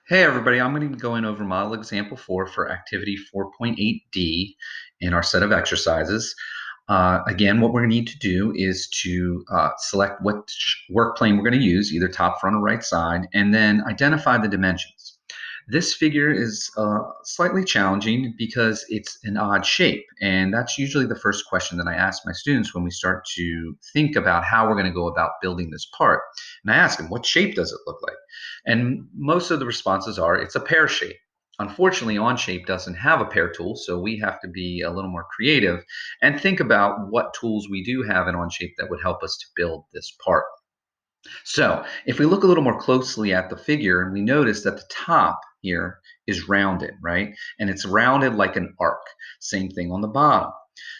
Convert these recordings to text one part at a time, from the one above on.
Hey everybody, I'm going to be going over model example 4 for activity 4.8D in our set of exercises. Again, what we're going to need to do is to select which work plane we're going to use, either top, front, or right side, and then identify the dimensions. This figure is slightly challenging because it's an odd shape, and that's usually the first question that I ask my students when we start to think about how we're going to go about building this part. And I ask them, what shape does it look like? And most of the responses are, it's a pear shape. Unfortunately, Onshape doesn't have a pear tool, so we have to be a little more creative and think about what tools we do have in Onshape that would help us to build this part. So if we look a little more closely at the figure, and we notice that the top here is rounded, right? And it's rounded like an arc. Same thing on the bottom.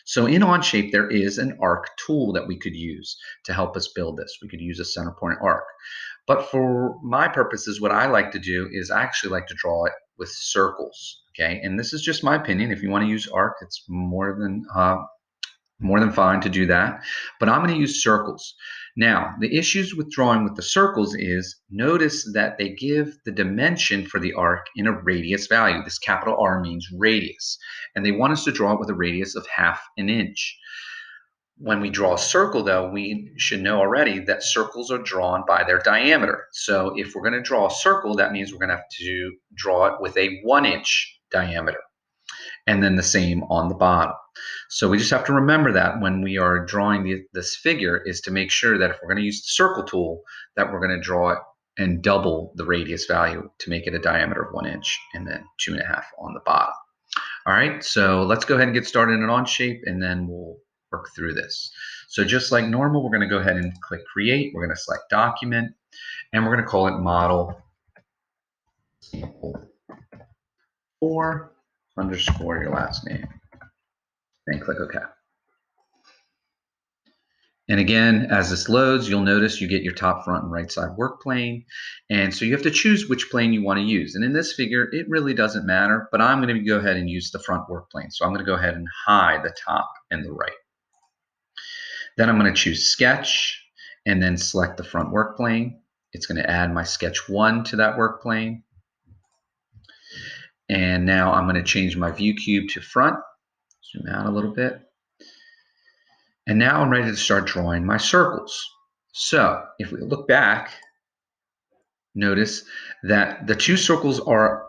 So in Onshape, there is an arc tool that we could use to help us build this. We could use a center point arc. But for my purposes, what I like to do is I actually like to draw it with circles. Okay, and this is just my opinion. If you want to use arc, it's more than fine to do that, but I'm going to use circles. Now, the issues with drawing with the circles is, notice that they give the dimension for the arc in a radius value. This capital R means radius, and they want us to draw it with a radius of 1/2 an inch. When we draw a circle, though, we should know already that circles are drawn by their diameter. So if we're going to draw a circle, that means we're going to have to draw it with a 1-inch diameter, and then the same on the bottom. So we just have to remember that when we are drawing this figure, is to make sure that if we're going to use the circle tool, that we're going to draw it and double the radius value to make it a diameter of 1 inch, and then 2.5 on the bottom. All right, so let's go ahead and get started in Onshape, and then we'll work through this. So just like normal, we're going to go ahead and click Create. We're going to select Document, and we're going to call it Model Sample 4 underscore your last name. Then click OK. And again, as this loads, you'll notice you get your top, front, and right side work plane. And so you have to choose which plane you want to use. And in this figure, it really doesn't matter, but I'm going to go ahead and use the front work plane. So I'm going to go ahead and hide the top and the right. Then I'm going to choose Sketch and then select the front work plane. It's going to add my sketch 1 to that work plane. And now I'm going to change my view cube to front. Zoom out a little bit. And now I'm ready to start drawing my circles. So if we look back, notice that the two circles are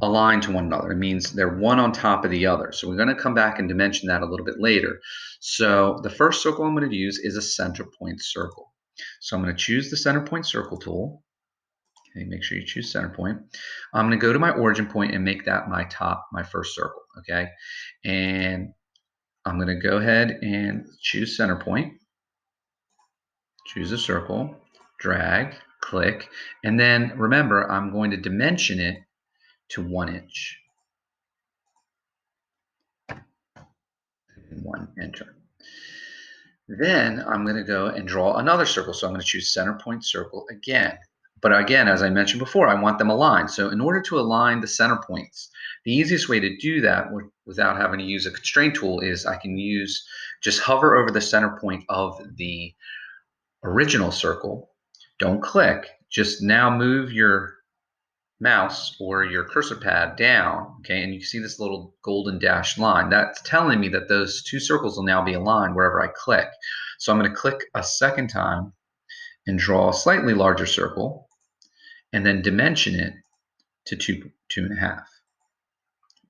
aligned to one another. It means they're one on top of the other. So we're going to come back and dimension that a little bit later. So the first circle I'm going to use is a center point circle. So I'm going to choose the center point circle tool. Okay, make sure you choose center point. I'm going to go to my origin point and make that my first circle. Okay, and I'm going to go ahead and choose center point, choose a circle, drag, click, and then remember, I'm going to dimension it to 1 inch. 1, enter. Then I'm going to go and draw another circle. So I'm going to choose center point circle again. But again, as I mentioned before, I want them aligned. So in order to align the center points, the easiest way to do that without having to use a constraint tool is I can just hover over the center point of the original circle. Don't click, just now move your mouse or your cursor pad down, okay, and you see this little golden dashed line. That's telling me that those two circles will now be aligned wherever I click. So I'm going to click a second time and draw a slightly larger circle, and then dimension it to 2.5,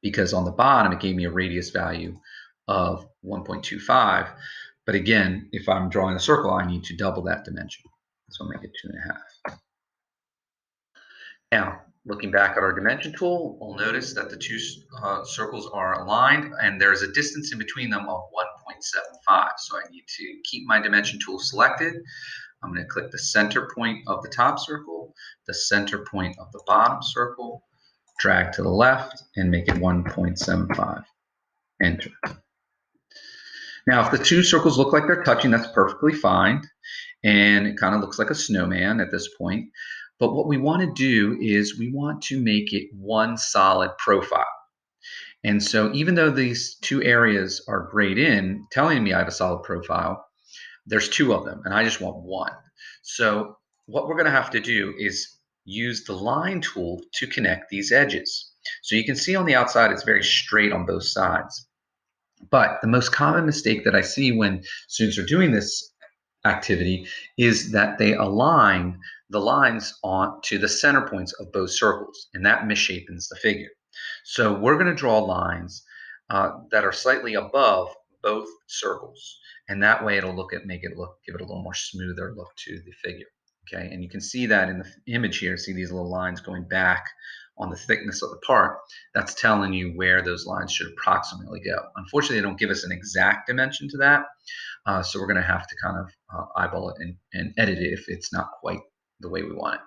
because on the bottom it gave me a radius value of 1.25. But again, if I'm drawing a circle, I need to double that dimension. So I'll make it 2.5. Now, looking back at our dimension tool, we'll notice that the two circles are aligned, and there's a distance in between them of 1.75. So I need to keep my dimension tool selected. I'm going to click the center point of the top circle, the center point of the bottom circle, drag to the left, and make it 1.75. Enter. Now, if the two circles look like they're touching, that's perfectly fine. And it kind of looks like a snowman at this point. But what we want to do is we want to make it one solid profile. And so even though these two areas are grayed in, telling me I have a solid profile, there's two of them, and I just want one. So what we're going to have to do is use the line tool to connect these edges. So you can see on the outside, it's very straight on both sides. But the most common mistake that I see when students are doing this activity is that they align the lines onto the center points of both circles, and that misshapens the figure. So we're going to draw lines that are slightly above both circles, and that way it'll give it a little more smoother look to the figure. Okay, and you can see that in the image here. See these little lines going back on the thickness of the part. That's telling you where those lines should approximately go. Unfortunately, they don't give us an exact dimension to that, so we're going to have to kind of eyeball it and edit it if it's not quite the way we want it.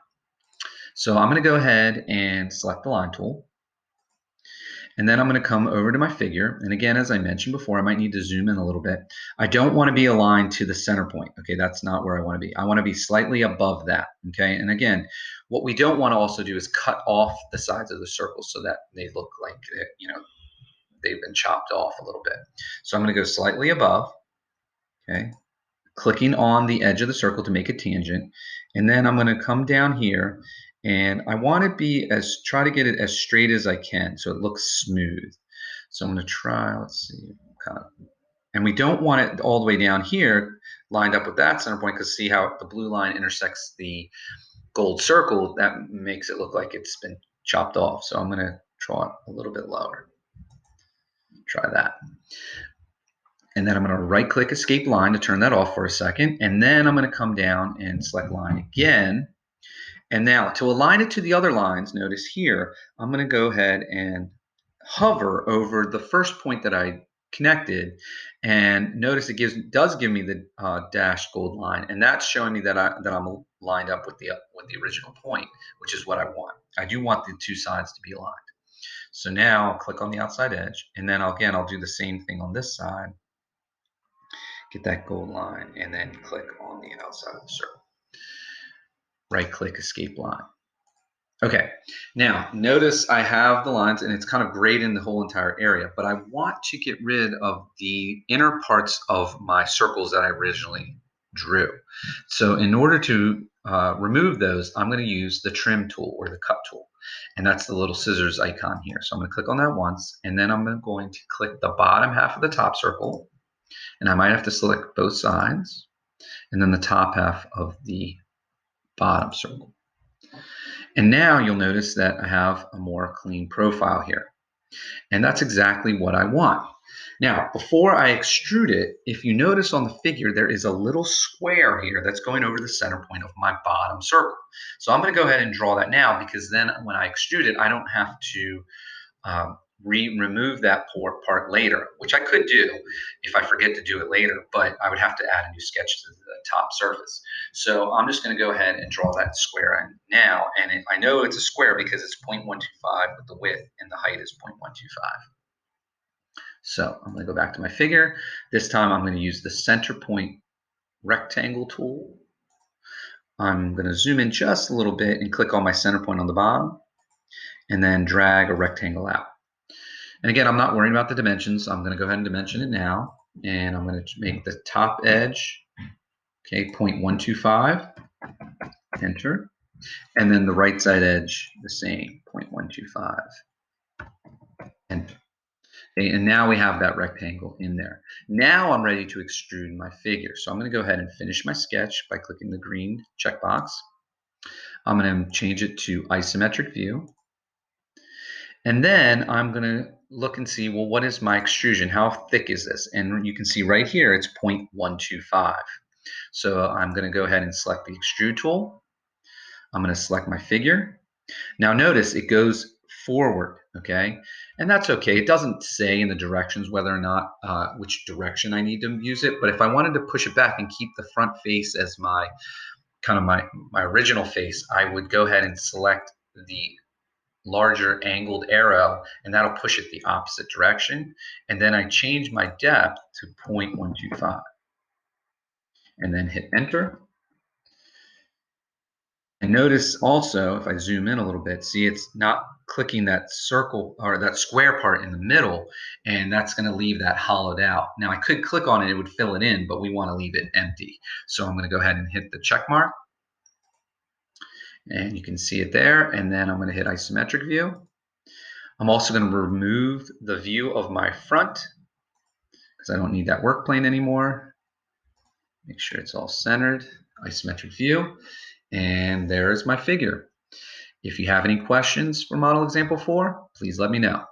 So I'm going to go ahead and select the line tool. And then I'm going to come over to my figure. And again, as I mentioned before, I might need to zoom in a little bit. I don't want to be aligned to the center point. Okay, that's not where I want to be. I want to be slightly above that. Okay, and again, what we don't want to also do is cut off the sides of the circle so that they look like, they've been chopped off a little bit. So I'm going to go slightly above. Okay, clicking on the edge of the circle to make a tangent. And then I'm going to come down here and I want to try to get it as straight as I can so it looks smooth. So I'm going to try, let's see, and we don't want it all the way down here lined up with that center point, because see how the blue line intersects the gold circle, that makes it look like it's been chopped off. So I'm going to draw it a little bit lower. Try that. And then I'm going to right click escape line to turn that off for a second. And then I'm going to come down and select line again. And now to align it to the other lines, notice here, I'm going to go ahead and hover over the first point that I connected. And notice it does give me the dashed gold line. And that's showing me that I'm lined up with the original point, which is what I want. I do want the two sides to be aligned. So now I'll click on the outside edge. And then I'll do the same thing on this side. Get that gold line, and then click on the outside of the circle. Right click escape line. Okay, now notice I have the lines and it's kind of grayed in the whole entire area, but I want to get rid of the inner parts of my circles that I originally drew. So in order to remove those, I'm going to use the trim tool or the cut tool, and that's the little scissors icon here. So I'm going to click on that once, and then I'm going to click the bottom half of the top circle, and I might have to select both sides, and then the top half of the bottom circle. And now you'll notice that I have a more clean profile here. And that's exactly what I want. Now, before I extrude it, if you notice on the figure, there is a little square here that's going over the center point of my bottom circle. So I'm going to go ahead and draw that now, because then when I extrude it, I don't have to remove that part later, which I could do if I forget to do it later, but I would have to add a new sketch to the top surface. So I'm just going to go ahead and draw that square in now, and I know it's a square because it's 0.125 with the width, and the height is 0.125. So I'm going to go back to my figure. This time I'm going to use the center point rectangle tool. I'm going to zoom in just a little bit and click on my center point on the bottom, and then drag a rectangle out. And again, I'm not worrying about the dimensions. I'm going to go ahead and dimension it now. And I'm going to make the top edge, okay, 0.125, enter. And then the right side edge, the same, 0.125, enter. Okay, and now we have that rectangle in there. Now I'm ready to extrude my figure. So I'm going to go ahead and finish my sketch by clicking the green checkbox. I'm going to change it to isometric view. And then I'm going to look and see, well, what is my extrusion? How thick is this? And you can see right here, it's 0.125. So I'm going to go ahead and select the extrude tool. I'm going to select my figure. Now notice it goes forward, okay? And that's okay. It doesn't say in the directions whether or not which direction I need to use it. But if I wanted to push it back and keep the front face as my original face, I would go ahead and select the larger angled arrow, and that'll push it the opposite direction. And then I change my depth to 0.125 and then hit enter. And notice also, if I zoom in a little bit, see it's not clicking that circle or that square part in the middle, and that's going to leave that hollowed out. Now I could click on it, it would fill it in, but we want to leave it empty. So I'm going to go ahead and hit the check mark. And you can see it there. And then I'm going to hit isometric view. I'm also going to remove the view of my front because I don't need that work plane anymore. Make sure it's all centered. Isometric view. And there's my figure. If you have any questions for model example 4, please let me know.